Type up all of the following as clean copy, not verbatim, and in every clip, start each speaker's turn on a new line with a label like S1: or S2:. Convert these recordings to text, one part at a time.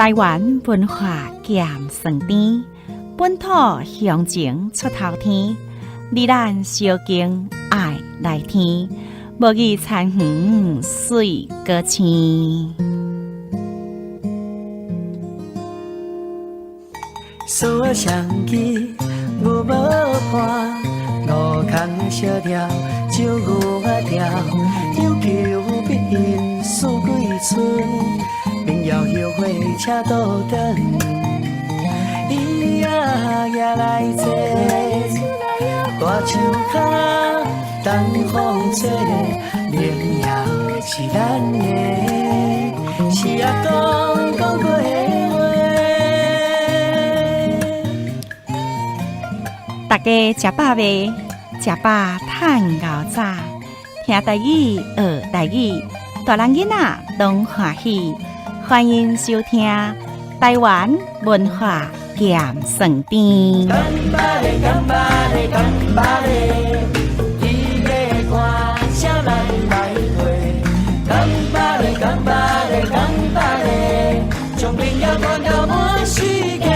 S1: 台湾文化咸酸甜，本土乡情出头天。你咱小敬爱来天，无语残园水歌青。
S2: 所相机我无伴，路空小条招我条，有求必应四季春，明遥后悔车倒转，伊也来坐，大树下东风吹，明遥是咱的，是阿公讲过的话。
S1: 大家食饱未？食饱趁熬早，听台语学台语，大人囡仔拢欢喜。欢迎收听台湾文化咸酸甜。
S2: 干巴嘞，干巴嘞，干巴嘞，你要看啥人来陪？干巴嘞，干巴嘞，干巴嘞，将朋友看到满世界。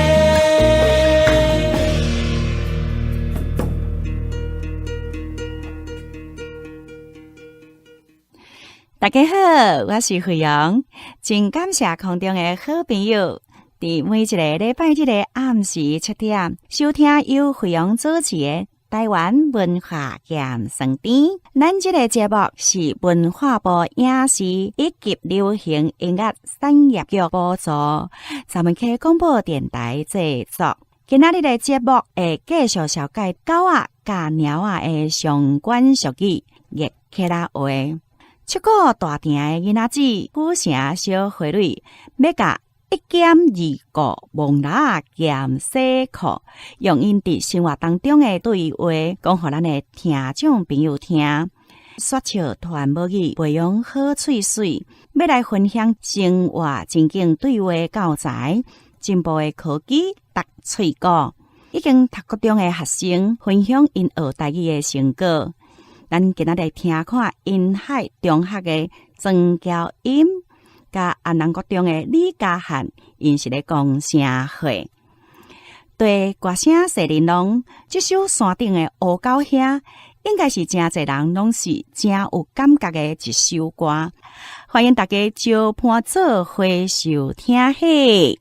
S1: 大家好，我是惠阳，真感谢空中的好朋友，伫每一个礼拜日的暗时7点，收听由惠阳主持的台湾文化咸酸甜。咱这个节目是文化部影视以及流行音乐产业局补助，咱们去广播电台制作。今仔日的节目会继续小解狗仔甲猫仔的相关俗语、热客拉话。出国大店的囡仔子，古城小花蕊，要甲一减二顾蒙拉减西裤，用因伫生活当中的对话，讲互咱的听众朋友听。说笑团母语培养好喙水，要来分享生活情景对话教材，进步的科技达喙鼓，已经读高中的学生分享因学台语的成果。咱今仔日听看因海中学的曾娇音，甲安南国中的李嘉汉，因是咧讲啥话？对歌声谢玲珑，这首山顶的乌狗兄，应该是真侪人拢是真有感觉的一首歌。欢迎大家招伴做伙收听嘿。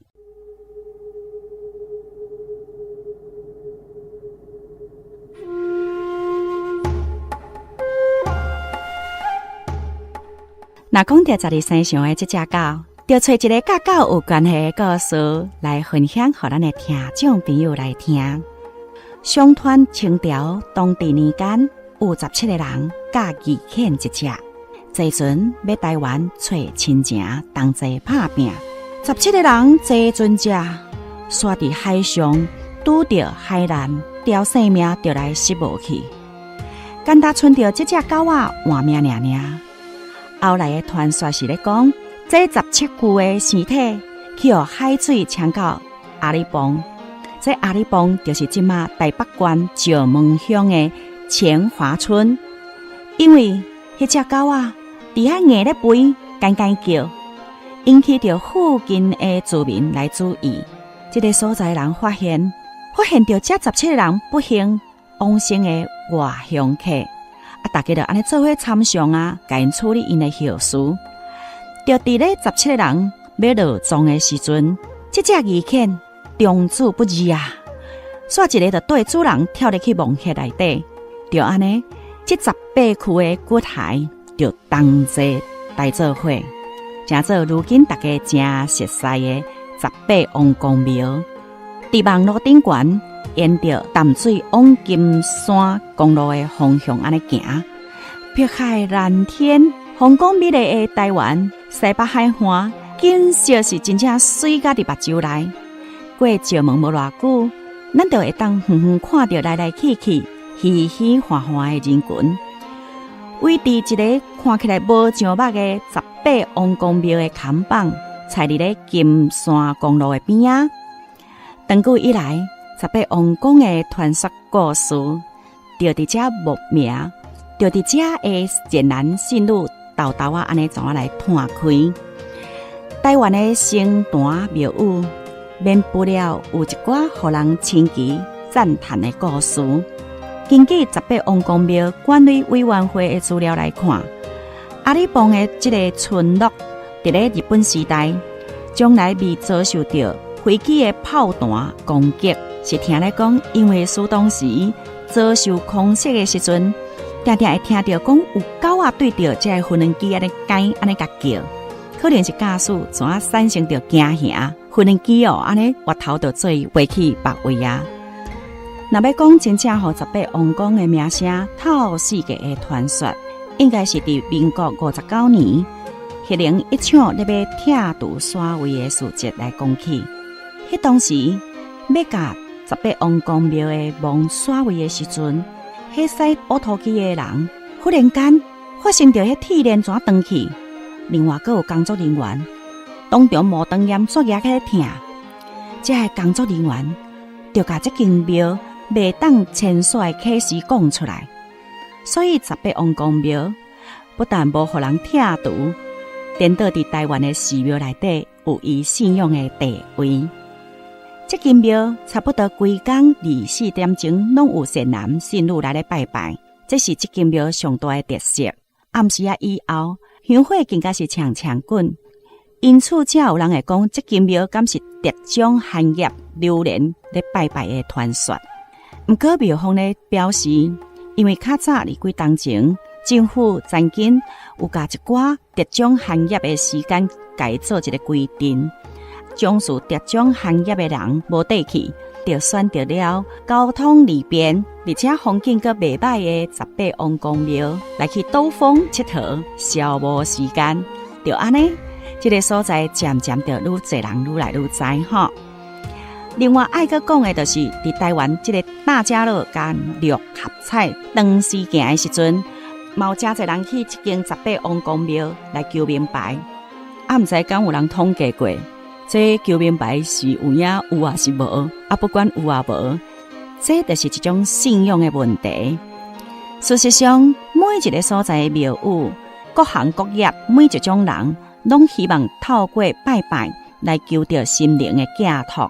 S1: 若讲到12生上的这只狗，就找一个甲狗有关系的故事来分享，给咱的听众朋友来听。上川清朝当地年间，有17个人甲义犬一只，坐船要台湾找亲情，同齐打拼。17个人坐船只，煞伫海上拄着海难，条性命就来失无去。干搭剩着这只狗仔活命尔尔。后来的传说是咧讲，这17具的尸体去互海水冲到阿里浜，这阿里浜就是即马台北县石门乡的前华村。因为迄只狗仔伫遐硬咧吠，干干叫，引起着附近的居民来注意。这个所在人发现着这17个人不幸往生的外乡客。大家就安尼做伙参详甲因处理因的后事。就伫咧17个人要落葬的时阵，这只义犬终止不义啊！煞一个就对主人跳入去墓穴内底，就安尼，这18具的骨骸就同齐带做伙，成做如今大家真熟悉的18王公庙。伫网络顶悬，沿着淡水往金山公路的方向安尼行，碧海蓝天，风光美丽的台湾西北海岸，景色是真正水甲伫目睭内。过石门无偌久，咱就会当远远看到来来去去、嘻嘻哈哈的人群。位伫一个看起来无像目的18王公庙的看板，踩伫咧金山公路的边仔。长久以来，18王公的传说故事，就伫遮木名，就伫遮的简男信女豆豆啊，安尼怎啊来摊开？台湾的聖壇廟宇，免不了有一寡互人稱奇讚嘆的故事。根據18王公廟管理委員會的資料來看，阿里邦的這個村落，在日本時代，將來未遭受到飛機的炮彈攻擊，是聽來講，因為蘇當時遭受空襲的時陣，常常會聽到講有狗仔對着這個飛行機安尼改安尼甲叫，可能是駕駛怎啊產生着驚嚇，飛行機安尼滑頭就做飛去別位啊。若要講真正互18王公的名聲透世界的傳說，應該是佇民國59年，迄年一場咧要拆除山圍的事蹟來講起。迄當時要甲18王公廟的望山圍的時陣，迄駛烏托機的人忽然間發生着迄鐵鏈怎斷去，另外閣有工作人員當場無燈焰作業喺聽，這個工作人員就甲這間廟袂當遷徙的啟示講出來，所以18王公廟不但無互人拆除，顛倒佇台灣的寺廟內底有伊信仰的地位。這間廟差不多規工24點鐘，攏有善男信女來拜拜，這是這間廟上大的特色。暗時以後，香火更加是長長滾，因此才有人會講這間廟敢是特種行業榴蓮咧拜拜的傳說。不過廟方咧表示，因為較早哩幾當前，政府曾經有甲一寡特種行業的時間改做一個規定。將屬特種行業的人無地去，就選擇了交通利便，而且風景閣袂歹的18王公廟來去兜風佚佗，消磨時間。就安尼，這個所在漸漸就愈濟人愈來愈知吼。另外愛閣講的，就是佇台灣這個大家樂跟六合彩當時行的時陣，冇真濟人去這間18王公廟來求明白，毋知敢有人統計過？這求明白是有影有啊是無，不管有啊無，這就是一種信仰的問題。事實上，每一個所在的廟宇，各行各業，每一種人，攏希望透過拜拜來求到心靈的寄託，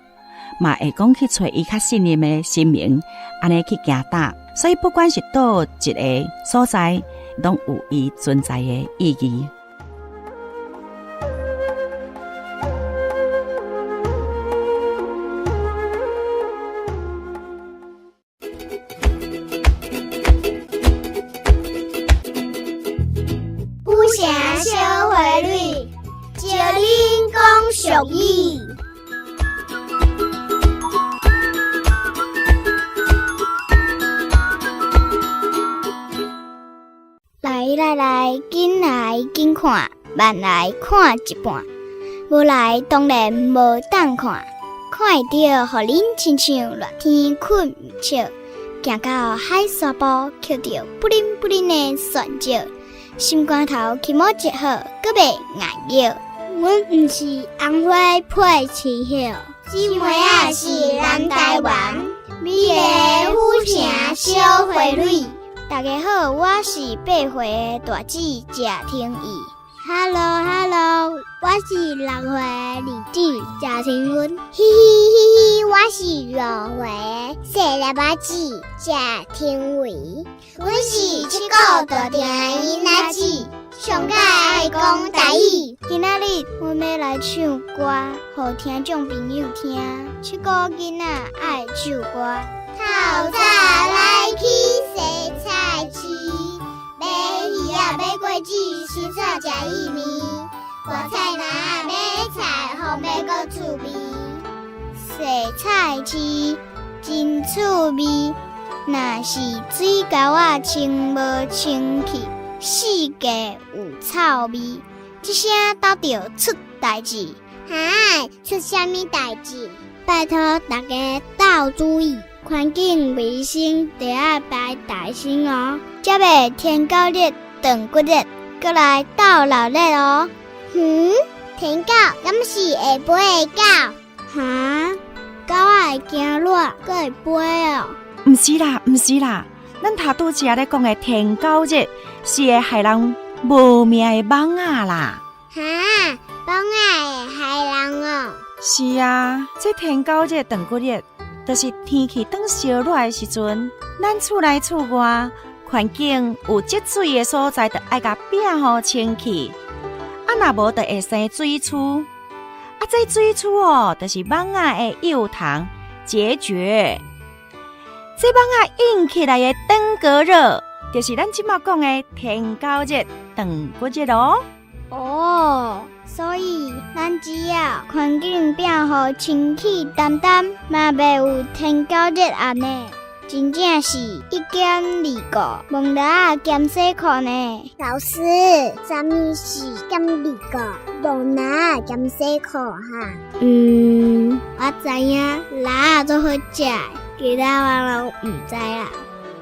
S1: 嘛會講去找伊較信任的神明，安尼去行踏。所以，不管是倒一個所在，攏有伊存在的意義。
S3: 俗語，來，緊來緊看，慢來看一半。無來當然無當看，看會到，互恁親像熱天困毋著，行到海沙埔，撿到不靈不靈的蒜椒，心肝頭起毛一好，閣袂硬腰。阮毋是紅花配青葉，姊妹仔是南台灣，美麗府城小花蕊。大家好，我是8歲的大姊謝婷宜。Hello， 我是6歲的二姊謝婷雲。嘿，我是6歲的細粒仔姊謝婷維。阮是7個大聽囡仔姊。上屆愛講台語，今仔日阮要來唱歌，互聽眾朋友聽。7個囡仔愛唱歌，透早來去洗菜市，買魚仔買果子，新炒食薏米，菠菜若買菜，紅買閣趣味。洗菜市真趣味，若是水溝仔清無清氣。世界有臭味，這聲到底出代志？出啥物代志？拜託大家鬥注意，環境衛生得要擺大心哦。才袂天狗日、斷骨日，閣來鬥鬧日哦。天狗敢是會飛的狗？狗仔會驚熱，閣會飛哦？
S1: 毋是啦，咱頭拄只咧講的天狗日。是會害人無命的蠓仔啦！
S3: 蠓仔會人哦。
S1: 是啊，这天狗日、长骨日，就是天气当烧热的时阵，咱厝内厝外环境有积水的所在，就爱甲变好清气。若无，就会生水厝。这水厝哦，就是蚊仔的幼虫孑孓。这蚊仔引起来的登革热，就是咱即马讲的天狗日、长骨日咯。
S3: 哦，所以咱只要环境变好，清气淡淡，嘛袂有天狗日安尼。真正是一减二个，蒙拉减细裤呢。老师，什么是减二个？蒙拉减细裤哈？我知影，拉都好食，其他我拢唔知啦。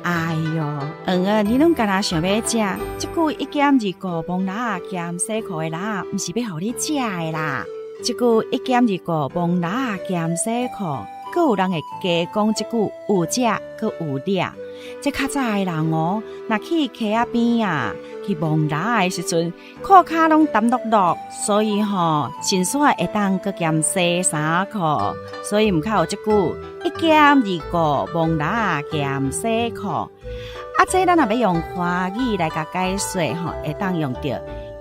S1: 哎哟，你拢干那想要食？这句一减二个，蒙拉减细裤的拉，唔是要互你食的啦。这句一减二个，蒙拉减细裤。阁有人会加讲即句有食，阁有掠。这较早的人哦，若去溪仔边啊，去摸拉的时阵，裤骹拢澹漉漉，所以伸线会当阁减洗衫裤，所以毋较有即句一减二个摸拉减洗裤。这咱若要用华语来甲解说会当用到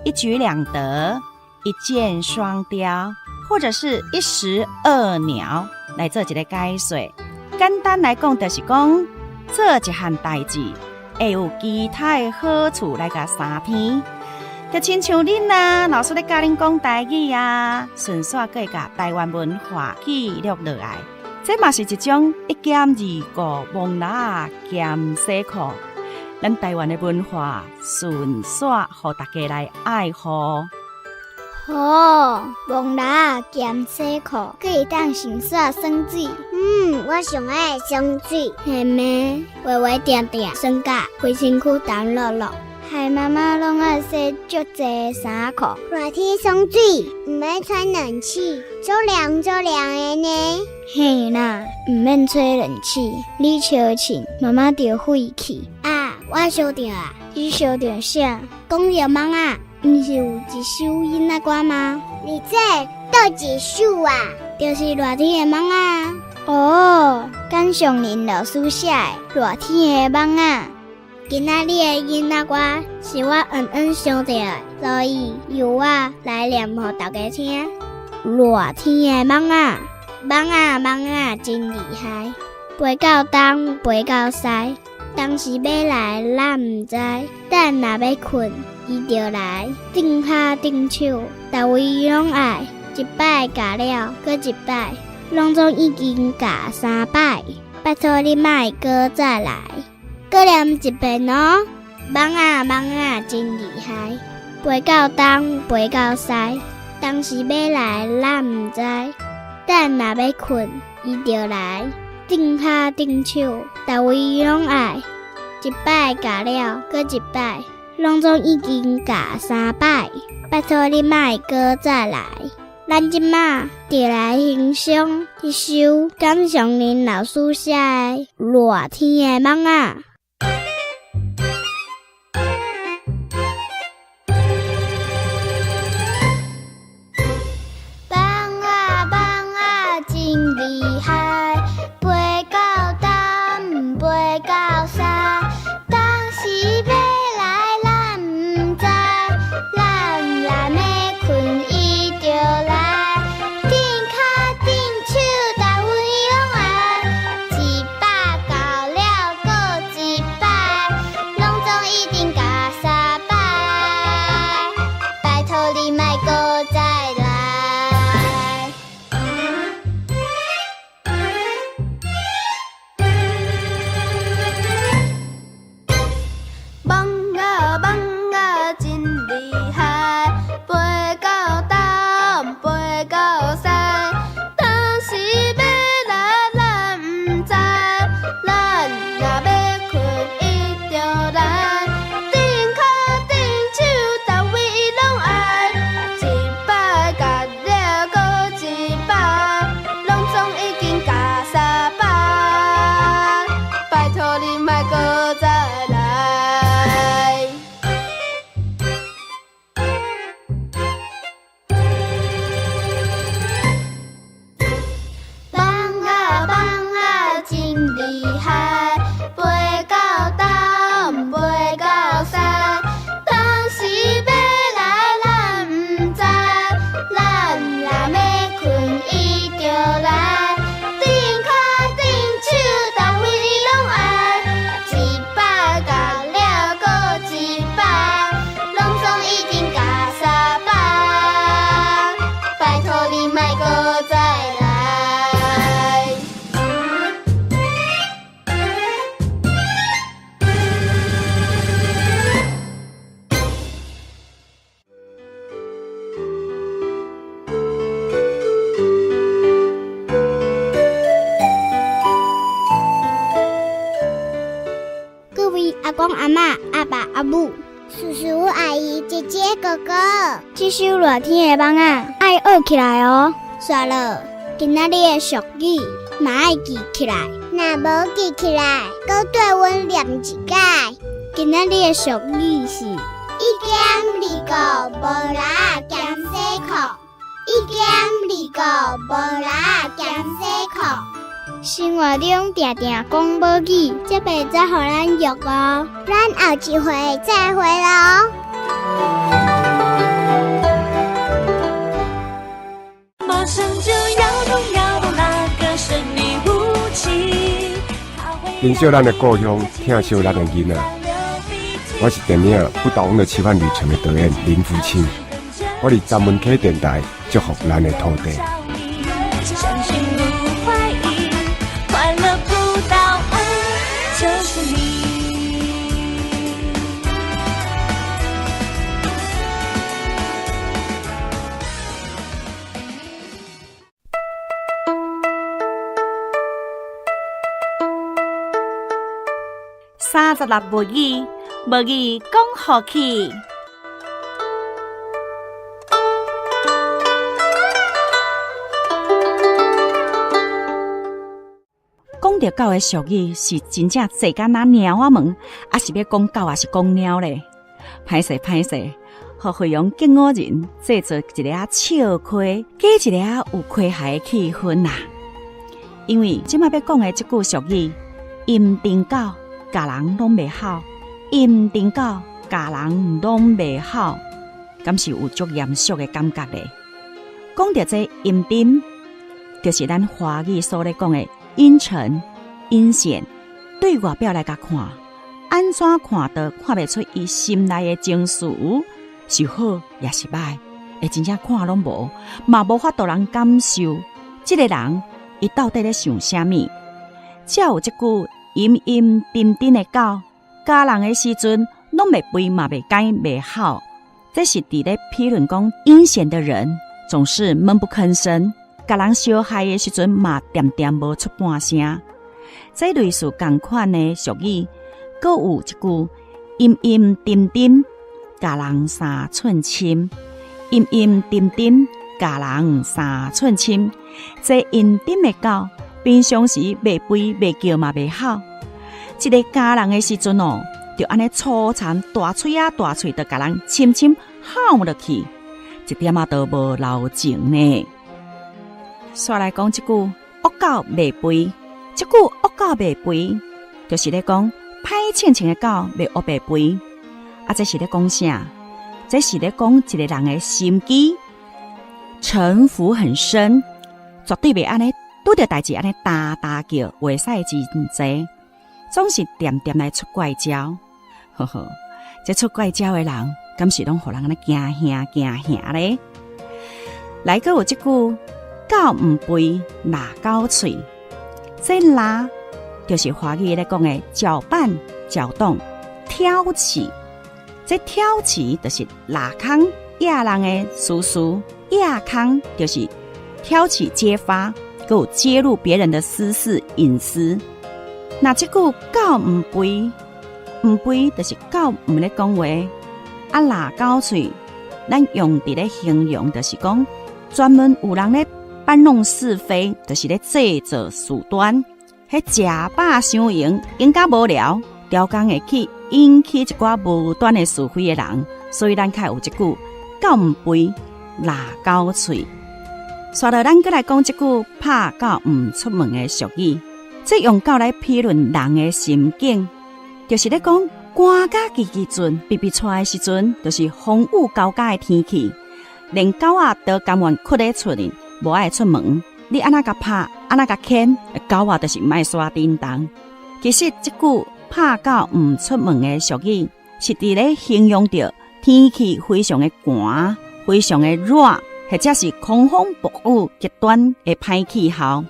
S1: 一举两得、一箭双雕，或者是一石二鸟。来做一个解说，简单来讲，就是讲做一项代志，会有其他的好处来甲三天。就亲像恁啊，老师咧教恁讲台语啊，顺续可以甲台湾文化记录落来。这嘛是一种一减二个蒙拉减洗裤，咱台湾的文化顺续互大家来爱护。
S3: 蒙拉减洗裤可以当洗刷生水。我上爱生水，系咩？微微点点，酸甲规身躯湿落落，害妈妈拢爱洗足济衫裤。热天生水，唔免吹冷气，足凉的呢。嘿啦，唔免吹冷气，你笑亲，妈妈就废气。我想到啊，你想到啥？讲着梦啊。毋是有一首囡仔歌吗？你这倒一首啊？就是热天的梦啊。感谢林老师写的热天的梦啊。今仔日的囡仔歌是我想到的，所以由我来念给大家听。热天的梦啊，梦啊真厉害，飞到东，飞到西。当时要来，咱唔知；等若要困，伊就来。顶骹顶手，逐位拢爱。一摆教了，搁一摆，拢总已经教3摆。拜托你莫搁再来，搁念一遍哦。梦啊真厉害，飞到东，飞到西。当时要来，咱唔知；等若要困，伊就来。顶骹顶手，逐位拢爱。一摆教了，搁一摆，拢总已经教3摆。拜托你莫搁再来，咱即马就来欣赏一首感谢林老师写的热天的梦啊。梦啊真厉害，飞到东，飞到西。当时要来，咱唔知，咱来要困，伊就来。顶骹顶手，逐位拢爱，一摆到了，搁一公阿嬷、阿爸、阿母、叔叔、阿姨、姐姐、哥哥。这首热天的梦啊，爱学起来哦。刷了，今仔日的俗语嘛爱记起来。若无记起来，搁对阮念一解。今仔日的俗语是：一减二个无拉减洗裤，一减二个无拉减洗裤。生活中定定讲无语，这辈子互咱用哦。咱后一回再会咯。
S4: 马上就要动那个神秘武器。
S5: 珍惜咱的故乡，疼惜咱的囡仔。我是电影《不倒翁的奇幻旅程》的导演林福清，我伫闸门溪电台祝福咱的土地。
S4: 相信不怀疑，快乐不倒翁就是你。
S1: 36母语，母语讲好去。讲到狗的俗语，是真正坐干那猫仔门，还是要讲狗，还是讲猫咧？歹势，互惠阳敬我人制作一个笑亏，加一个有詼谐的气氛啦。因为即摆要讲的这句俗语，阴丁狗。家人拢袂好，阴丁狗家人拢袂好，敢是有足严肃的感觉咧。讲到这阴丁，就是咱华语所咧讲的阴沉、阴险。对外表来甲看，安怎看都看袂出伊心内的情绪是好也是歹，会真正看拢无，嘛无法度人感受。这个人伊到底咧想啥物？才有这句。阴阴沉沉的狗，家人的时阵，拢袂肥嘛袂干袂好。这是伫咧批论讲阴险的人总是闷不吭声，家人相害的时阵嘛点点无出半声。这类似同款的俗语，搁有一句阴阴沉沉，家人3寸深。阴阴沉沉，家人3寸深。这阴沉的狗。平常时袂肥袂叫嘛袂好，一个家人的时阵哦，就安尼粗残大嘴大嘴，就甲人深深吼落去，一点仔都无留情呢。煞来讲一句恶狗袂肥，这句恶狗袂肥，就是咧讲歹性情的狗袂恶袂肥。这是咧讲啥？这是咧讲一个人的心机城府很深，绝对袂安尼。拄着代志安尼大叫，话使真济，总是点点来出怪招。呵呵，这出怪招的人，敢是拢互人安尼惊吓咧。来个有即句，狗唔肥，拉狗喙。这拉就是华语咧讲的搅拌、搅动、挑起。这挑起就是拉康亚人的思绪，亚康就是挑起揭发。有揭露别人的私事隐私，那这句狗唔肥，唔肥就是狗唔咧讲话，拉狗喙，咱用伫咧形容，就是讲专门有人咧搬弄是非，就是咧制造事端，迄假霸相迎，应该无聊，雕工会去引起一寡无端的是非的人，所以咱较有一句狗唔肥，拉狗喙。刷到咱再来讲一句拍狗唔出门的俗语，这用狗来批论人的心境，就是咧讲寒甲季阵，逼出来的时阵，就是风雨交加的天气，连狗仔都甘愿屈咧厝里，无爱出门。你安那甲拍，安那甲牵，狗仔就是唔爱刷叮当。其实这句拍狗唔出门的俗语，是伫咧形容着天气非常的寒，非常的热。或者是狂风暴雨极端的歹气候，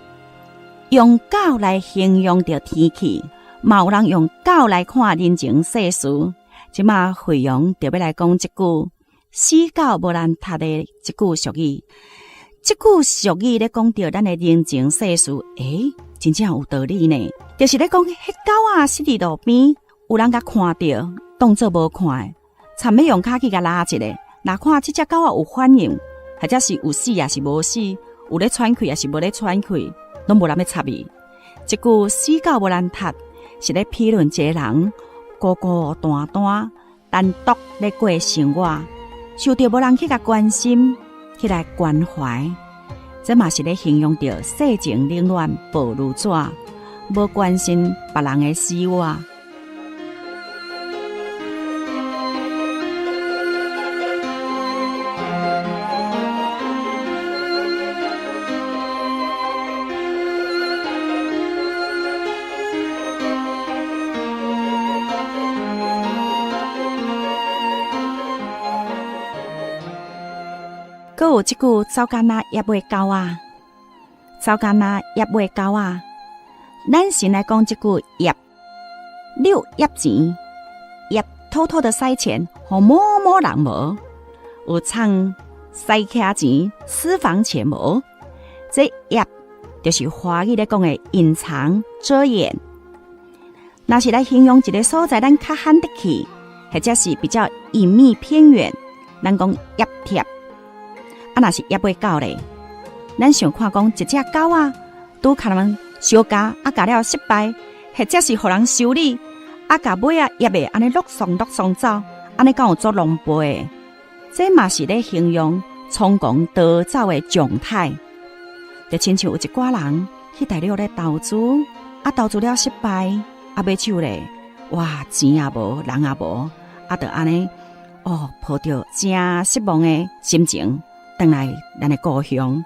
S1: 用狗来形容着天气，嘛有人用狗来看人情世事。即马惠阳就要来讲一句死狗无难读的一句俗语。这句俗语咧讲到咱的人情世事，真正有道理呢。就是咧讲，迄狗仔死伫路边，有人甲看到，当作无看的，参要用骹去甲拉一下，若看即只狗仔有反应，或者是有死也是无死，有咧喘气也是无咧喘气，拢无人要插伊。一句死狗无难踢，是咧批论一个人孤孤单单、单独咧过生活，受到无人去甲关心、去来关怀。这嘛是咧形容着世情冷暖薄如纸，无关心别人的死活。搁有即句走干那也袂狗啊，走干那也袂狗啊。咱先来讲即句业，你有业钱，业偷偷的塞钱，互某某人无，有藏塞卡钱，私房钱无。这业就是华语咧讲的隐藏、遮掩。若是来形容一个所在，咱较罕得去，或者是比较隐秘偏远，咱讲业贴。若是也袂够咧，咱想看讲一只狗啊，拄可能相加加了失败，或者是互人修理，加尾也袂安尼落送走，安尼敢有做狼狽？这嘛是咧形容匆狂逃走的状态。就亲像有一寡人去大陆咧投资，投资了失败，尾手咧，哇，钱也无，人也无，就安尼抱着真失望的心情。回来咱的故乡，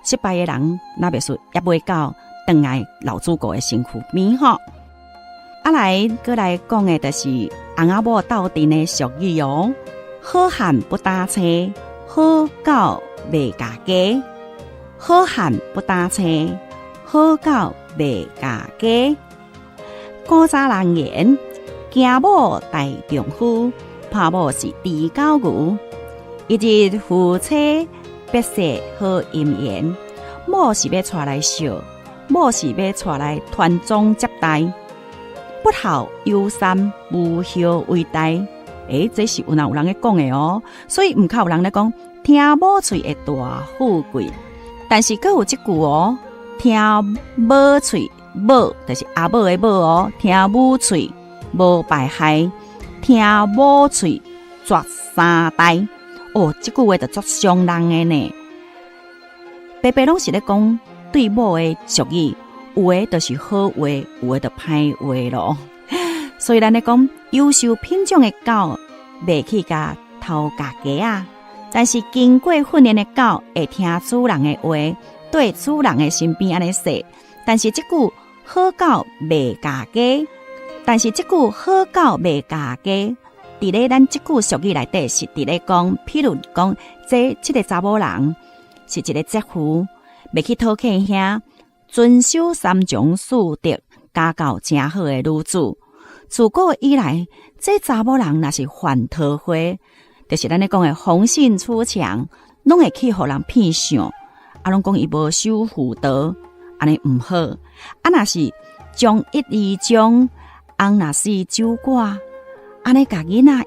S1: 失败的人那别说也袂到回来老祖国的身躯边吼。来讲的就是翁仔某斗阵的俗语哦。好汉不打车，好狗袂家家。好汉不打车，好狗袂家家。古早人言：惊某大丈夫，怕某是猪狗牛。一日夫妻别说好姻缘，某是要带来笑，某是要带来传宗接代。不孝有三，无孝为大。这是有人咧讲的哦，所以唔靠有人咧讲听某喙会大富贵。但是佫有一句哦，听某喙某就是阿某的某哦，听母喙无败害，听某喙绝三代。这句话就足伤人的呢。白白拢是咧讲对某的俗语，有的就是好话，有的就歹话咯。所以咱咧讲优秀品种的狗，袂去甲偷家家啊。但是经过训练的狗，会听主人的话，对主人的身边安尼说。但是这句好狗袂家家，伫咧咱即句俗语内底是伫咧讲，譬如讲，这个查某人是一个节妇，袂去讨客兄，遵守三从四德，家教真好的女子。自古以来，这查某人若是犯桃花，就是咱咧讲的风信出墙，拢会去互人骗相，拢讲伊无守妇道，安尼毋好。若是将一而终，翁若是酒寡。安尼甲囡仔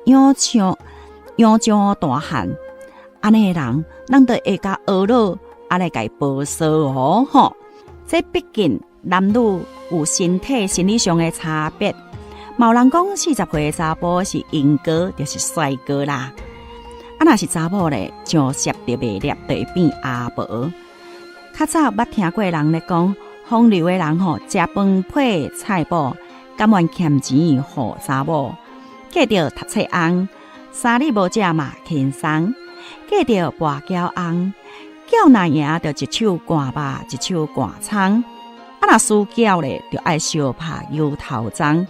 S1: 养将大汉，安尼的人，咱都会甲学老，安尼甲伊保守哦吼。这毕竟男女有身体心理上的差别。某人讲40岁的查甫是英哥，就是帅哥啦。若是查某咧，就摄得袂粒，就会变阿婆。较早捌听过人咧讲，风流的人吼，食饭配菜脯，甘愿欠钱互查某。嫁着读册翁，三日无食嘛轻松；嫁着跋筊翁，叫若赢着一手寒肉，一手寒葱。若输筊咧，就爱相拍油头章。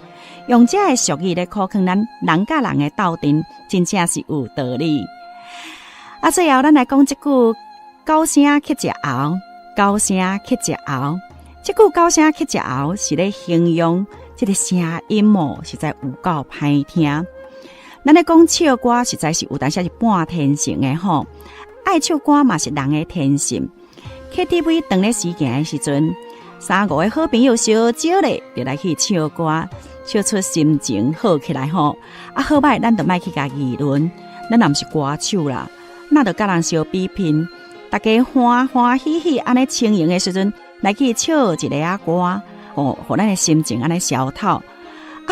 S1: 用这个俗语咧，考劝咱人甲人的斗阵，真正是有道理。最后咱来讲一句高声去食熬，高声去食熬。这句高声去食熬是咧形容这个声音实在有够歹听。咱咧讲唱歌实在是有当时是半天性的吼，爱唱歌嘛是人的天性。KTV 长咧时间的时阵，3、5个好朋友小招咧，就来去唱歌。小出心情好起来吼，啊好歹咱就莫去甲议论，咱若毋是歌手啦，那就甲人相比拼，大家欢欢喜喜安尼轻盈的时阵，来去唱一个歌，哦，互咱的心情安尼消透。啊，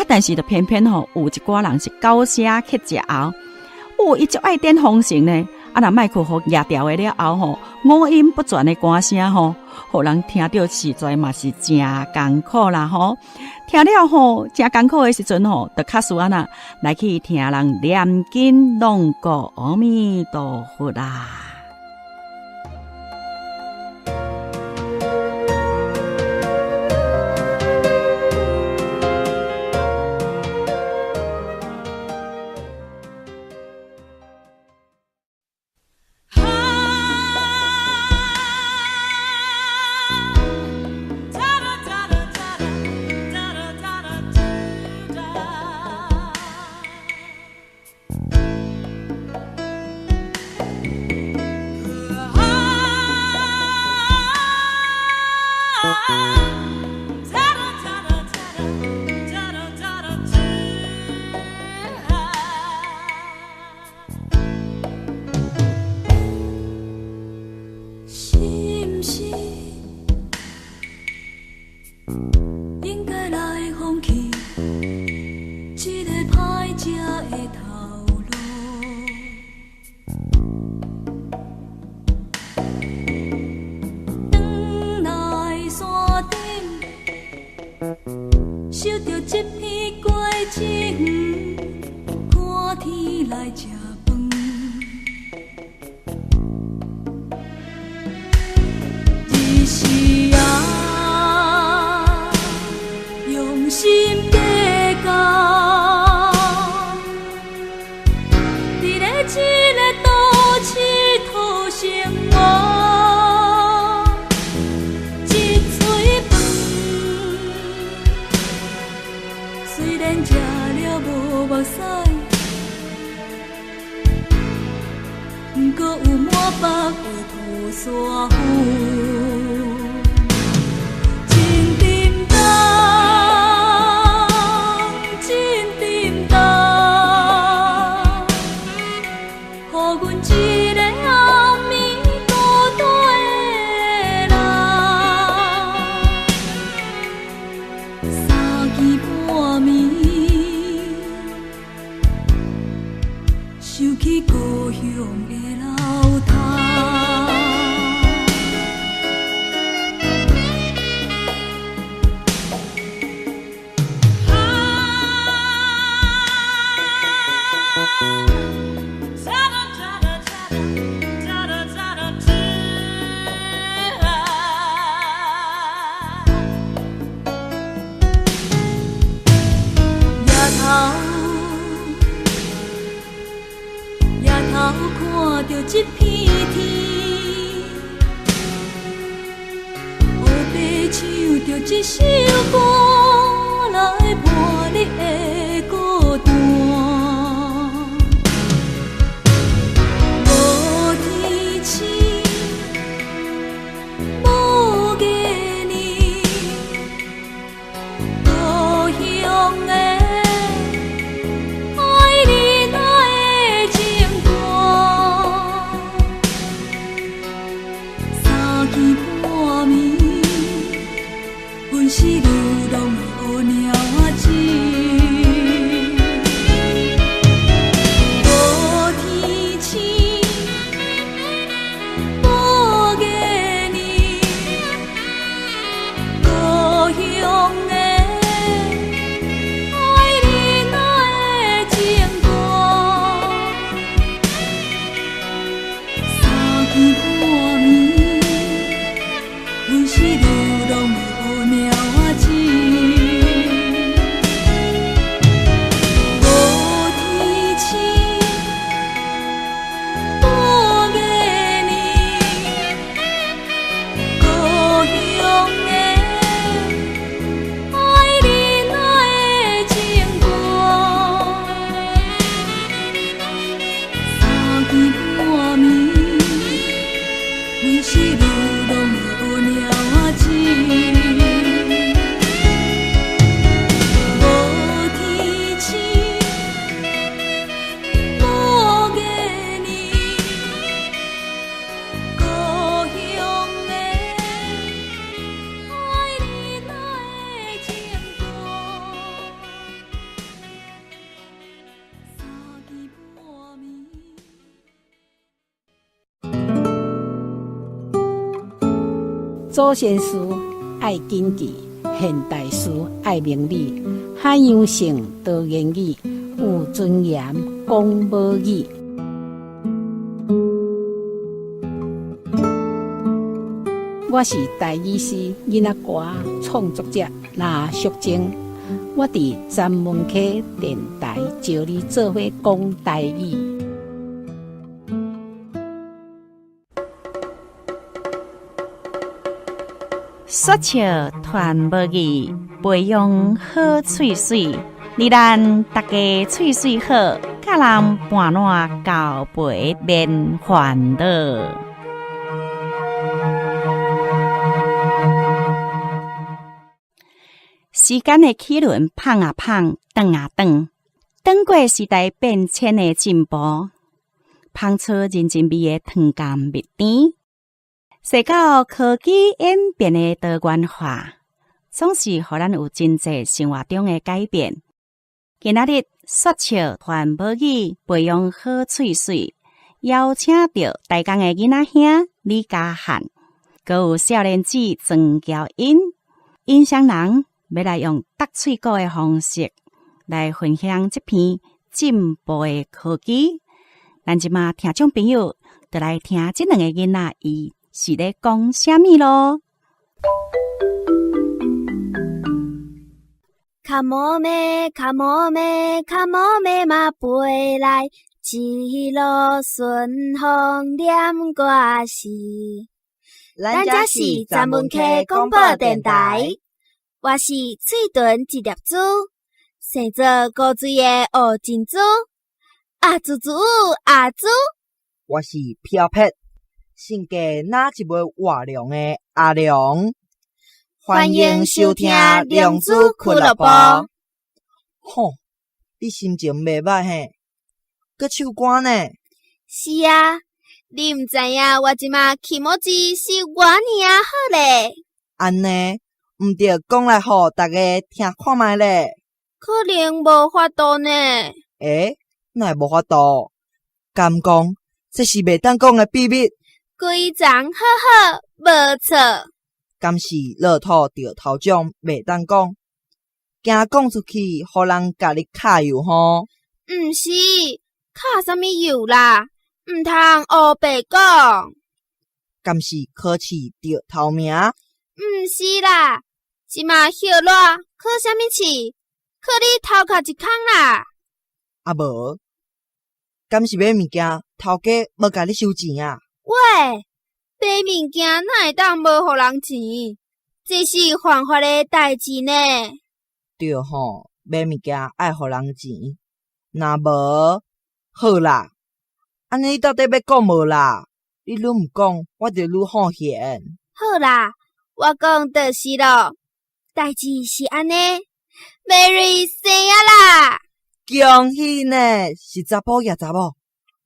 S1: 但是就偏偏吼，有一寡人是高声去食后，哦，伊就爱点风声呢。啊，若麦克风压掉的了后吼，五音不全的歌声吼，互人听到实在嘛是真艰苦啦吼。听了吼，真艰苦的时阵吼，就较需要呐来去听人念经弄过阿弥陀佛啦。
S4: 应该来放弃这个歹食的头路，转来山顶，收到一片过情，看天来吃饭。一时啊，用心计较，伫咧这个都市讨生活，一嘴饭，虽然食了无目屎，不过有满腹的土沙糊。看着这片天，黑白唱着这首歌来伴你的孤单。无天星，无月亮，故乡的。是流浪的乌鸟仔，无天星，无月亮，故乡的爱你那的情歌，三更半暝，阮是流浪的。鸟仔，无天星，无月亮，故乡的
S6: 祖先诗爱经济，现代诗爱明理，海洋性多言语，有尊严讲无语。我是台语诗囡仔歌创作者赖淑晶，我伫詹文溪电台招你做伙讲台语。
S1: 说笑传无语，培养好喙水。你咱大家喙水好，甲人半烂交陪免烦恼。时间的齿轮碰啊碰，转啊转，转过时代变迁的进步，碰出人情味的糖甘蜜甜。说到科技演变的多元化，总是予咱有真侪生活中的改变。今仔日说笑传无语，培养好喙水，邀请到台江的囡仔兄李家汉，佮有少年子曾娇英，印象人要来用搭喙鼓的方式来分享这篇进步的科技。咱即马听众朋友就来听这两个囡仔伊是咧讲啥物咯？
S3: 卡摩咩，卡摩咩，卡摩咩嘛飞来，一路顺风念歌诗。咱这是詹文溪广播电台，我是嘴唇一粒珠，生做古水的乌珍珠，啊珠珠啊珠。
S7: 我是飘撇。性格哪一位活亮的阿良，
S3: 欢迎收听良子俱乐部。
S7: 吼，你心情袂歹嘿，搁唱歌呢？
S3: 是啊，你毋知影我即马气毛子是偌尔好咧。
S7: 安尼，毋着讲来互大家听看觅咧。
S3: 可能无法度呢。
S7: 哪会无法度？敢讲，这是袂当讲的秘密。
S3: 规章好好，无错。
S7: 敢是乐土着头奖，袂当讲，惊讲出去，互人甲你揩油吼。
S3: 毋是，揩啥物油啦？毋通黑白讲。
S7: 敢是考试着头名？
S3: 毋是啦，即马歇热，考啥物试？考你头壳一空啦。
S7: 啊无，敢是买物件，头家无甲你收钱啊？
S3: 喂，买物件哪会当无互人钱？这是犯法的代志呢。
S7: 对吼，买物件爱互人钱，若无好啦。安尼你到底要讲无啦？你愈毋讲，我就愈好嫌。
S3: 好啦，我讲就是咯。代志是安尼 ，Mary 生啊啦！
S7: 恭喜呢，是查甫也查某？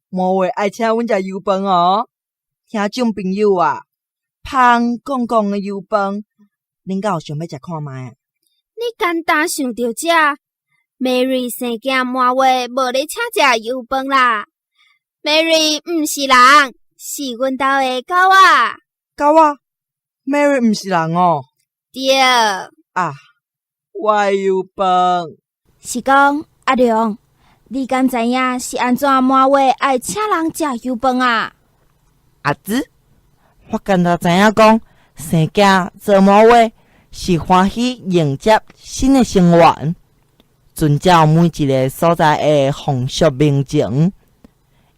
S7: 末月爱请阮食油饭哦。听众朋友啊，香港的油饭，恁敢有想要食看觅啊？
S3: 你简单想到这 ，Mary 生囝满月无咧请食油饭啦。Mary 毋是人，是阮兜的狗仔。
S7: 狗仔 ，Mary 毋是人哦。
S3: 对
S7: 啊，我的油饭
S3: 是讲阿良，你敢知影是安怎满月爱请人食油饭啊？
S7: 阿姊，我敢若知影讲，生囝做满月是欢喜迎接新的成员，遵照每一个所在的风俗民情，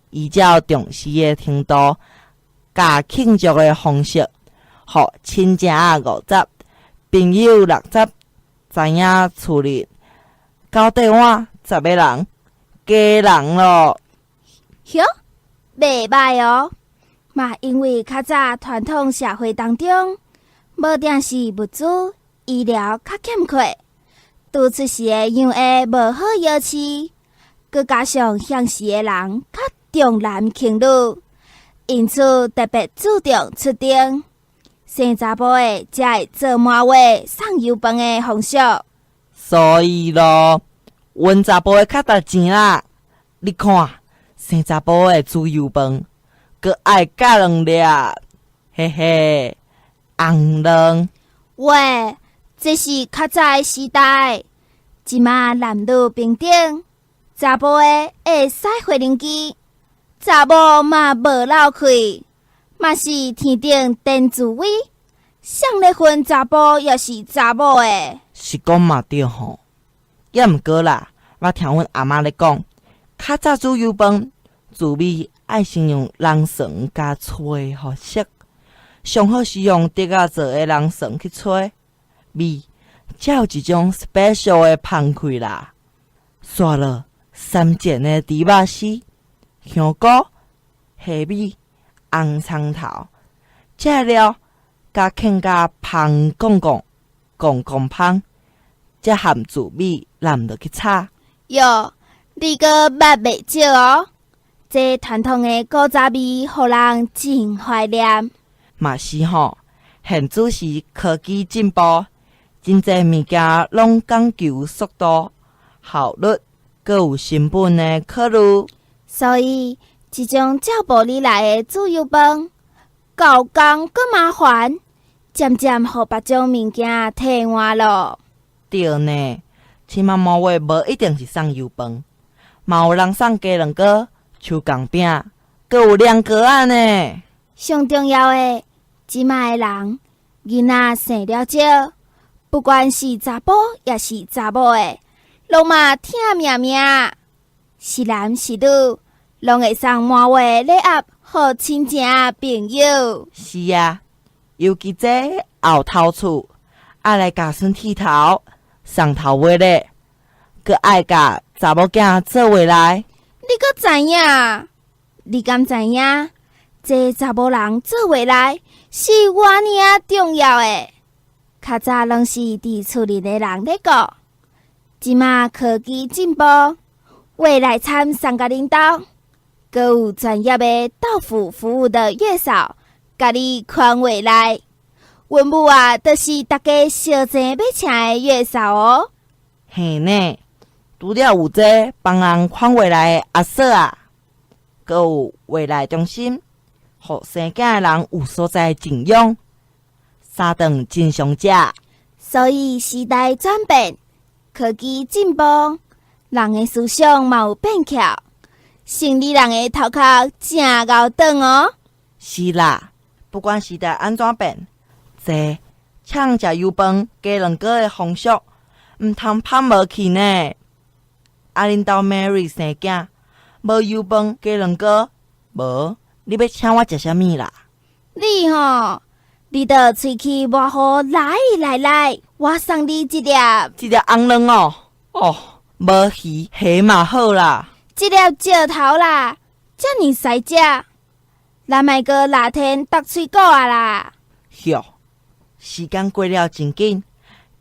S7: 依照重视的程度，甲庆祝的方式，互亲情50，朋友60，知影厝里交底碗10个人，家人咯。
S3: 哟，袂歹哦。嘛，因为较早传统社会当中，无定是物资、医疗较欠缺，拄出世的养儿无好摇饲，佮加上乡时的人较重男轻女，因此特别注重出庭，生查甫的才会做满月送油饭的风俗。
S7: 所以咯，阮查甫的较值钱啦。你看，生查甫的煮油饭。佮爱加2粒，嘿嘿，红人。
S3: 喂，这是较早的时代，即马男女平等，查甫的会使回零机，查某嘛无漏开，嘛是天顶天自位。上咧分查甫也是查某的。
S7: 是讲嘛对吼，也毋过啦，我听阮阿妈咧讲，较早煮油饭，自味爱先用人参加吹互熟，上好是用竹仔做的人参去吹，味才有一种 special 的芳气啦。刷了3件的猪肉丝、香菇、虾米、红葱头，这料加芡甲芳公芳，这含自味淋落去炒。
S3: 哟，你个捌袂少哦！这传统的古早味，互人真怀念。
S7: 嘛是吼，现主是科技进步，真侪物件拢讲求速度、效率，阁有成本的考虑。
S3: 所以，一种照步里来的自由饭，搞工阁麻烦，渐渐互别种物件替换咯。
S7: 对呢，起码末尾无一定是送油饭，嘛有人送鸡卵糕、手工饼，阁有凉糕仔呢。
S3: 上重要的，即卖的人，囡仔生了少，不管是查甫也是查某的，拢嘛疼命命。是男是女，拢会送满位礼盒，互亲情朋友。
S7: 是啊，尤其这后头厝，爱来家孙剃头、送头尾咧，阁爱甲查某囝做回来。
S3: 你阁知影？你敢知影？这查某人做回来是偌尔啊重要的。较早拢是伫厝里的人咧讲，即马科技进步，未来餐三个领导，阁有专业的到府服务的月嫂，甲你看未来。阮母啊，就是大家小钱要请的月嫂哦。
S7: 嘿呢，除了有这帮人看未来的阿嫂啊，阁有未来中心，互生囝的人有所在静养，三顿真上食。
S3: 所以时代转变，科技进步，人的思想嘛有变巧，生理人的头壳正熬长哦。
S7: 是啦，不管时代安怎变，这抢食油饭、鸡卵糕的风俗，毋通抛无去呢。啊，恁兜 Mary 生囝，无油饭、鸡卵糕，无你要请我食啥物啦？
S3: 你吼，你的喙齿偌好，来，我送你一粒
S7: 红卵哦，哦，无鱼虾嘛好啦。
S3: 一粒石头啦，遮尔使食，咱莫个哪天剁喙骨啊啦！
S7: 哟，时间过了真紧，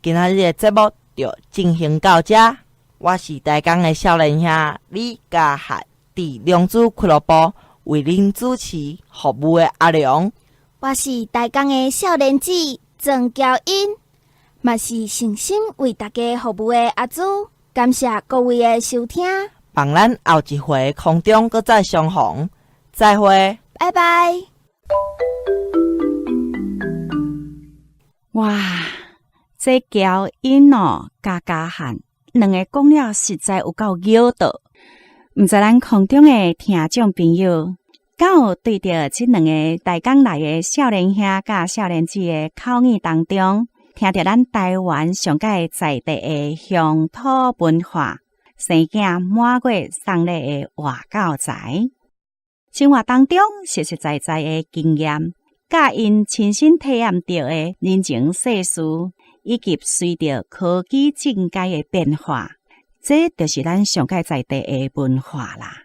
S7: 今仔日的节目就进行到这。我是台江的少年兄李家汉，伫良子俱乐部为您主持服务的阿良。
S3: 我是台江的少年子郑娇英，嘛是诚心为大家服务的阿朱。感谢各位的收听，
S7: 望咱后一回空中搁再相逢，再会，
S3: 拜拜。
S1: 哇，这娇英哦，加汉两个讲了实在有够绕道。毋知咱空中的听众朋友，敢有对着这两个台港来的少年兄甲少年子的口语当中，听着咱台湾上界在地的乡土文化，生囝满月送礼的活教材，生活当中实实在在的经验，甲因亲身体验到的人情世事，以及随着科技境界的变化，这就是咱上界在地的文化啦。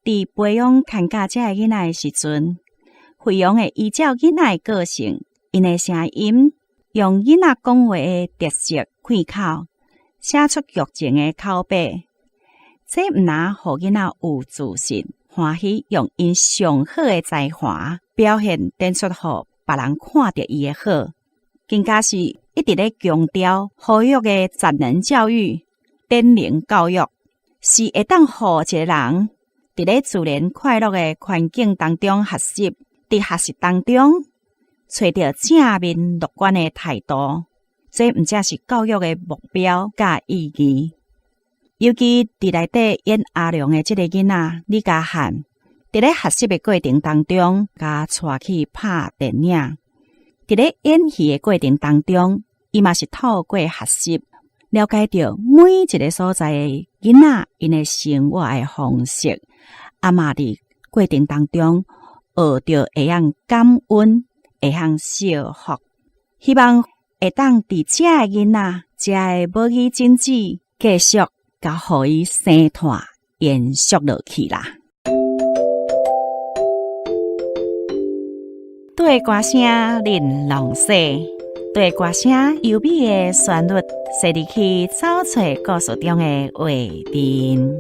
S1: 伫培养看家这囡仔的时阵，培养会依照囡仔的个性、因的声音，用囡仔讲话的特色开口，写出剧情的口碑。这毋但互囡仔有自信，欢喜用因上好的才华表现展出，互别人看到伊的好，更加是一直咧强调教育的职能教育、典能教育，是会当互一个人伫咧自然快乐的环境当中学习，伫学习当中找到正面乐观的态度，这毋才是教育的目标甲意义。尤其伫内底演阿良的这个囡仔李家汉，伫咧学习的过程当中，甲带去拍电影。伫咧演戏的过程当中，伊嘛是透过学习，了解到每一个所在的囡仔因的生活的方式，嘛伫过程当中学到会晓感恩，会晓惜福。希望会当伫遮的囡仔，遮的母语种子继续甲互伊生团延续落去啦。对歌声玲珑细，对歌声优美的旋律，驶入去找找故事中的画面。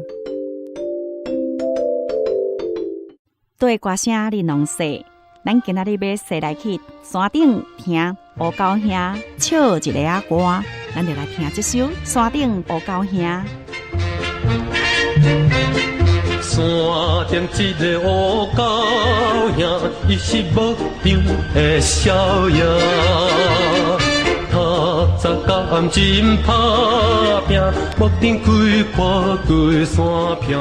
S1: 对歌声玲珑细，咱今仔日要驶来去山顶听乌狗兄唱一个歌，咱就来听这首《山顶乌狗兄》。
S8: 山顶一个乌狗兄，伊是无张的少爷，透早到暗真打拼，木顶规挂规山坪。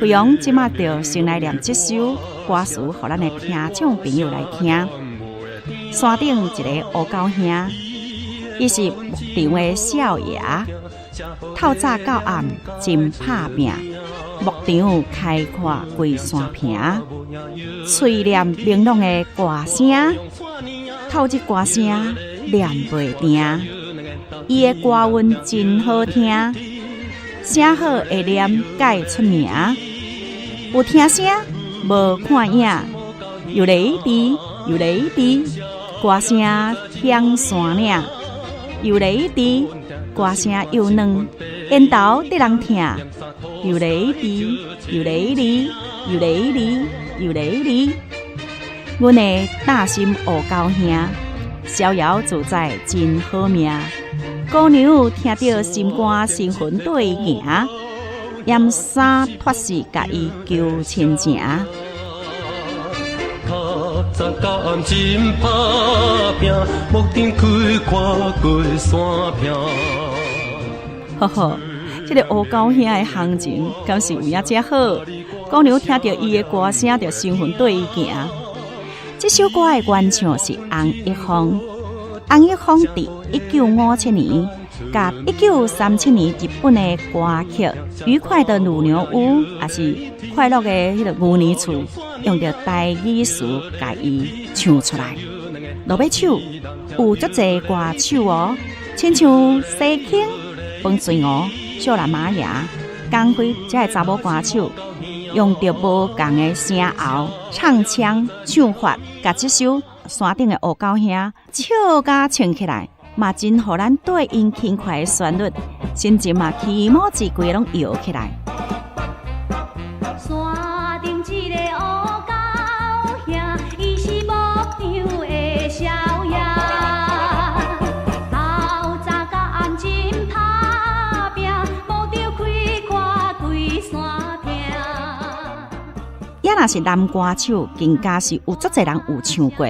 S1: 惠阳即马就先来念这首歌词，互咱的听众朋友来听。山顶一个乌狗兄，伊是牧场的少爷。透早到暗真拍拼，牧场开阔规山坪，嘴念玲珑的歌声，透这歌声念袂停。伊的歌韵真好听，声好会念改出名。有听声无看影，又来滴又来滴，歌声响山岭，又来滴。歌声又软，烟头得人听，又来滴，又来哩，又来哩，又来哩。阮的大心乌狗兄，逍遥自在真好命。姑娘听到心肝神魂对伊行，掩衫脱丝甲伊求亲情。早到暗真打拼，木顶开阔过山坪。呵呵，这个乌狗兄的行情，敢是有影遮好？姑娘听到伊的歌声，就神魂对伊行。这首歌的原唱是洪一峰。洪一峰伫1957年甲1937年日本的歌曲《愉快的乳牛屋》也是快乐的迄个牛年厝，用着台语词甲伊唱出来。落尾手有足侪歌手哦，亲像西庆、彭水娥、小兰玛雅、江辉这个查某歌手，用着无同的声喉、唱腔、唱法，甲这首山顶的乌狗兄唱甲唱起来，嘛真互咱对应轻快的旋律，心情嘛起毛之规拢摇起来。
S4: 山顶一个乌狗兄，伊是牧场的少爷，透早到暗真打拼，牧场开阔规山坪。也若是男歌手，更加是有足侪人有唱过。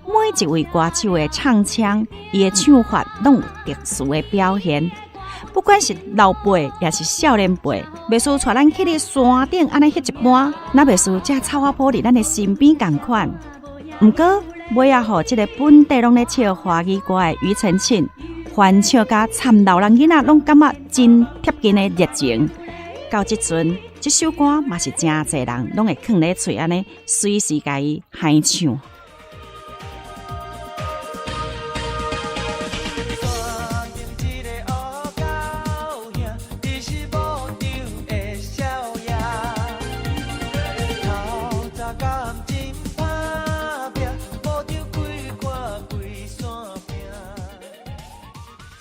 S4: 每一位歌手的唱腔，伊的唱法拢有特殊的表现。不管是老辈也是少年辈，袂输带咱去咧山顶安尼翕一般，那袂输这草花坡伫咱的身边同款。不过尾仔吼，这个本地拢咧唱华语歌的庾澄庆，翻唱甲参老人囡仔拢感觉真贴近的热情。到即阵，这首歌嘛是真侪人拢会囥咧嘴安尼，随时甲伊嗨唱。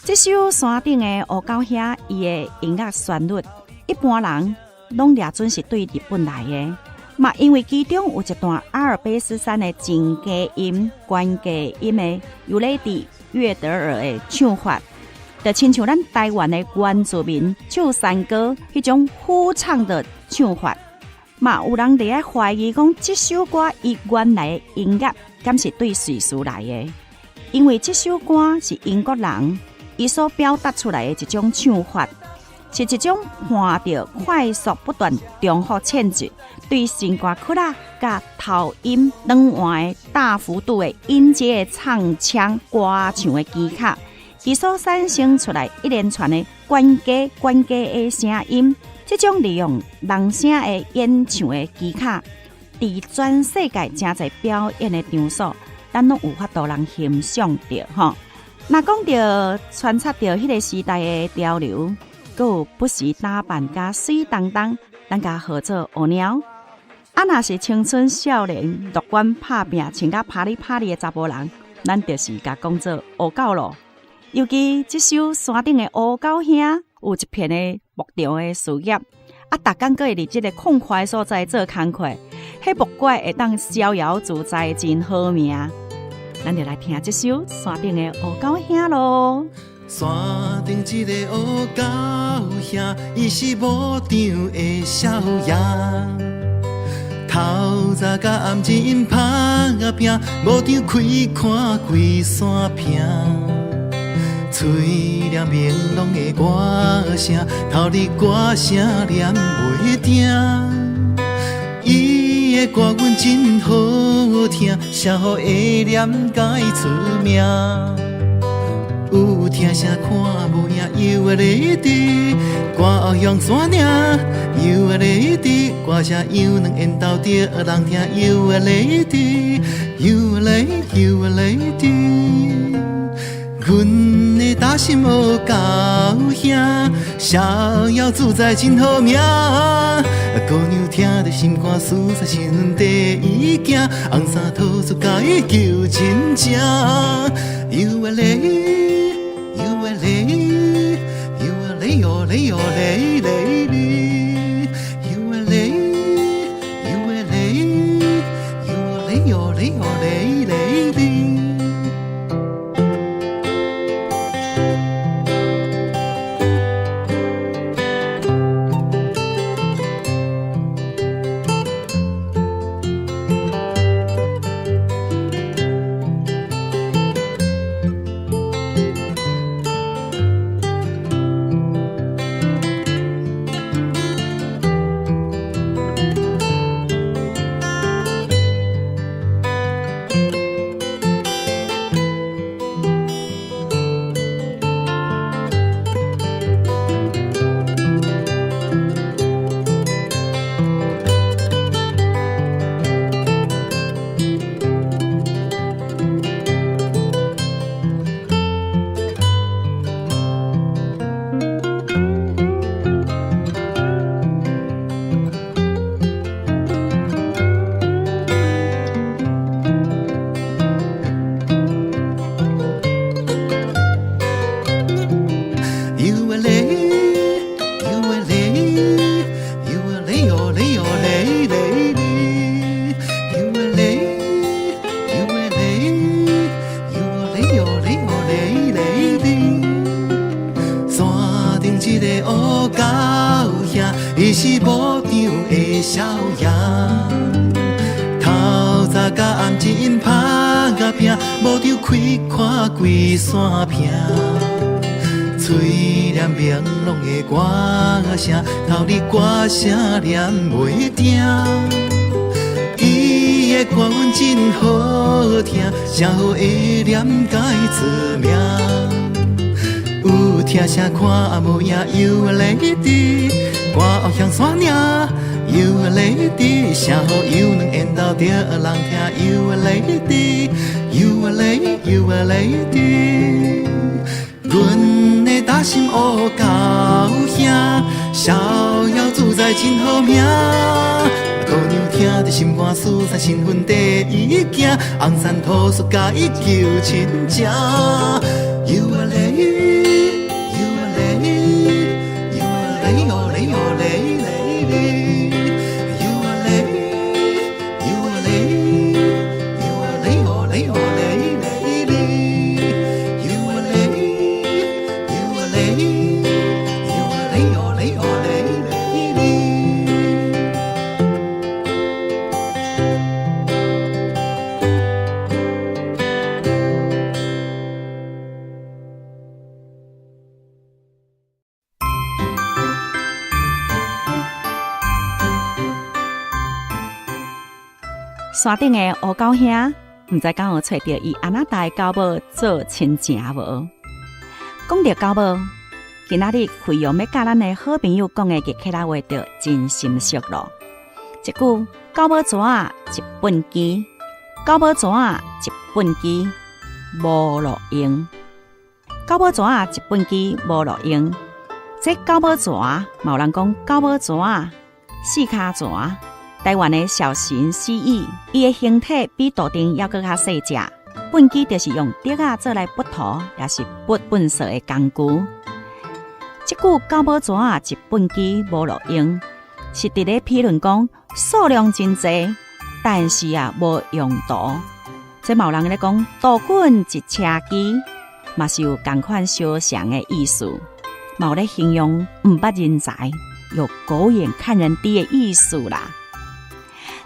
S4: 这首山顶的乌狗兄，伊的音乐旋律，一般人拢掠准是对日本来的，嘛因为其中有一段阿尔卑斯山的真低音、关低音的尤雷蒂、约德尔的唱法，就亲像咱台湾的原住民唱山歌迄种呼唱的唱法，
S1: 嘛有人伫咧怀疑讲，这首歌伊原来的音乐敢是对瑞士来的？因为这首歌是英国人伊所表达出来的一种唱法，是一种伴着快速不断重复嵌入，对新歌曲啦甲头音两换的大幅度的音阶的唱腔歌唱的技巧，伊所产生出来一连串的关键的声音。这种利用人声的演唱的技巧，伫全世界真侪表演的场所，咱拢有法度人欣赏着吼。若讲着穿插着迄个时代的潮流，佮有不时打扮甲水当当，咱甲号做乌鸟。啊，若是青春少年乐观拍拼、穿甲啪里啪里的查甫人，咱就是甲讲做乌狗咯。尤其这首山顶的乌狗兄，有一片的牧场的事业，啊，逐工搁会伫即个空旷所在做工课，迄木怪会当逍遥自在，真好命。咱就来听这首山顶的乌狗兄咯。
S2: 山顶一个乌狗兄，伊是牧场的少爷。透早甲暗时因拍啊拼，牧场开看规山坪。嘴念明朗的歌声，头日歌声念袂停。伊的歌阮真好听，社会会念甲伊出名。有听声看无影，又会来滴，歌后向山岭，又会来滴，歌声又能演到着人听，又会来滴，又会来，又会来滴。阮的大心乌狗兄，逍遥自在真好命。姑娘听着心肝思在心魂第一行，红衫套出甲伊求亲情。又会来，又会来，又会来哟来哟来来来，又会来，又会来，又会来哟来哟来来来。伊是牧场的少爷，透早甲暗时因拍啊拼，牧场开看规山坪。嘴念明朗的歌声，头日歌声念袂停。伊的歌阮真好听，社会会念甲伊出名。有听声看无影，又会来滴，歌后向山岭，又会来滴，声好又能演到着人听，又会来滴，又会来，又会来滴。阮的大心乌狗兄，逍遥自在真好命。姑娘听着心肝思在新婚第一行，红衫土树甲伊求亲情。又会来，又会来，又会来哟来哟来来来，又会来，又会来，又会来哟来哟来来来，又会来，又会来，又会来哟来哟来来来。
S1: 山顶的乌狗兄，毋知敢有找到伊安那大狗母做亲情无？讲到狗母，今仔日费用要甲咱的好朋友讲的日客仔话着真心熟咯。一句狗母纸啊，一本机；狗母纸啊，一本机，无路用。狗母纸啊，一本机，无路用。这狗母纸，嘛有人讲狗母纸啊，四骹纸。台湾的小型蜥蜴，伊的形体比杜丁要搁较细只。本机就是用竹仔做来拔土，也是拔粪扫的工具。这句狗母纸啊，一本机无路用，是伫咧批论讲数量真济，但是啊无用途。这嘛有人咧讲多滚一车机，嘛是有同款相像的意思。嘛有咧形容毋捌人才，有狗眼看人低的意思啦。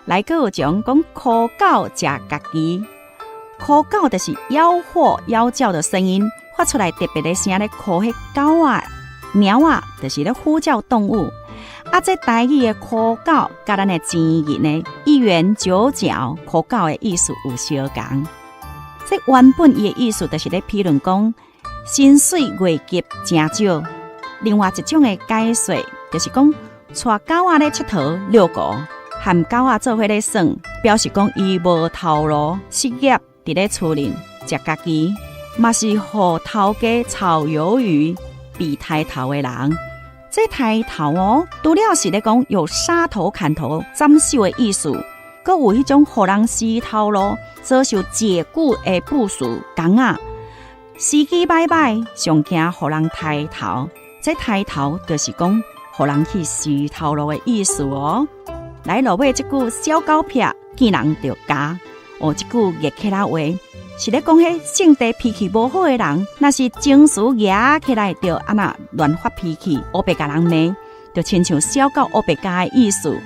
S1: 来个有种讲哭狗食家己，哭狗就是吆喝吆叫的声音，发出来特别的声咧哭。迄狗啊、猫啊，就是咧呼叫动物。啊，这台语的哭狗，甲咱的前言呢一元九角哭狗的意思有相共。这原本伊的意思就是咧批论讲薪水月级真少。另外一种的解说就是讲带狗仔咧佚佗遛狗。和狗仔做伙咧耍，表示讲伊无头路，失业伫咧厝里食家己，嘛是互头家炒鱿鱼比抬头的人。这抬头哦，除了是咧讲有杀头、砍头、斩首的意思，阁有迄种互人失头路、遭受解雇的部属工仔，司机拜拜，上惊互人抬头。这抬头就是讲互人去失头路的意思哦。来落尾这句小狗撇见人就加哦，这句热起来话是咧讲迄性地脾气无好的人，那是情绪压起来就安那乱发脾气，乌白甲人骂，就亲像小狗乌白加的意思。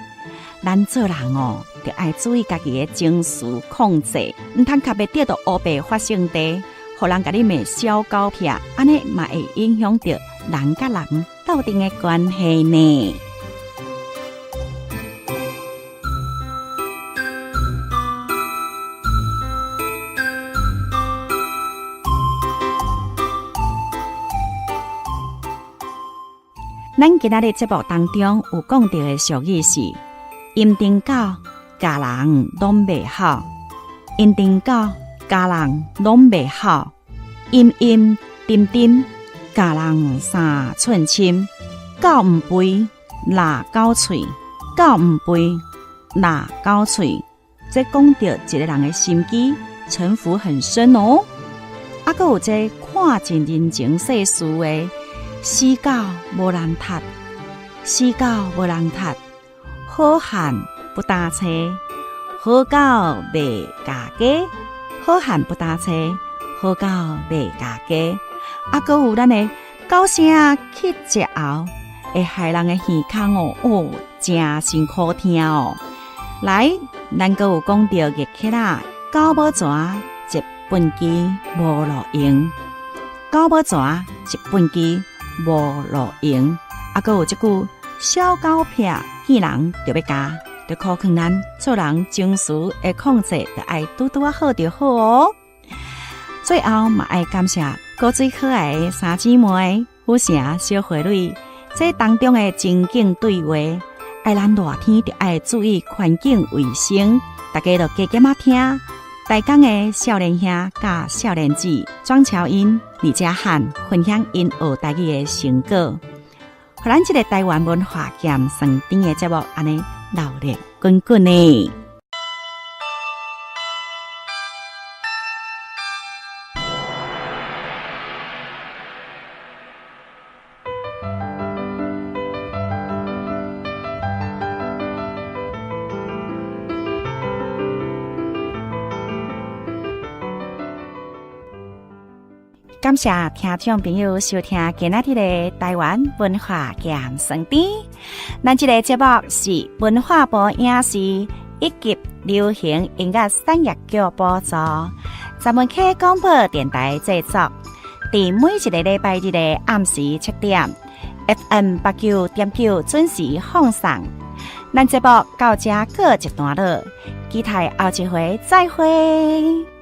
S1: 咱做人哦，就爱注意家己的情绪控制，唔通卡被跌到乌白发性地，互人甲你骂小狗撇，安尼嘛会影响到人甲人斗阵的关系呢。咱今仔日节目当中有讲到的俗语是：阴丁狗家人拢袂好，阴丁狗家人拢袂好，阴阴丁丁家人三寸深，狗唔肥拉狗喙，狗唔肥拉狗喙。这讲到一个人的心机城府很深哦。啊，还有这看尽人情世事的。死狗无人踢，死狗无人踢，好汉不搭车，好狗袂家家，好汉不搭车，好狗袂家家。啊，还有咱的狗声去食后，会害人的耳孔哦，真辛苦听哦。来，咱还有讲到日客仔，狗母纸一本机无路用，狗母纸一本机。无路用，啊，还有这句小狗撇见人就要加，就考劝咱做人情绪的控制，就爱拄拄好就好哦。最后嘛爱感谢古最可爱的三姊妹、虎城小花蕊，这当中的情景对话，爱咱热天就爱注意环境卫生，大家就加减啊听。台港的少年兄甲少年姊庄乔英、李佳汉分享因学台语的成果，互咱这个台湾文化兼酸甜的节目安尼热烈滚滚呢。感谢听众朋友收听今仔日的台湾文化兼酸甜。咱这个节目是文化部影视以及流行音乐产业局补助，咱们K广播电台制作，伫每一个礼拜日的暗时7点 FM 89.9准时放送。咱节目到这告一段落，期待后一回再会。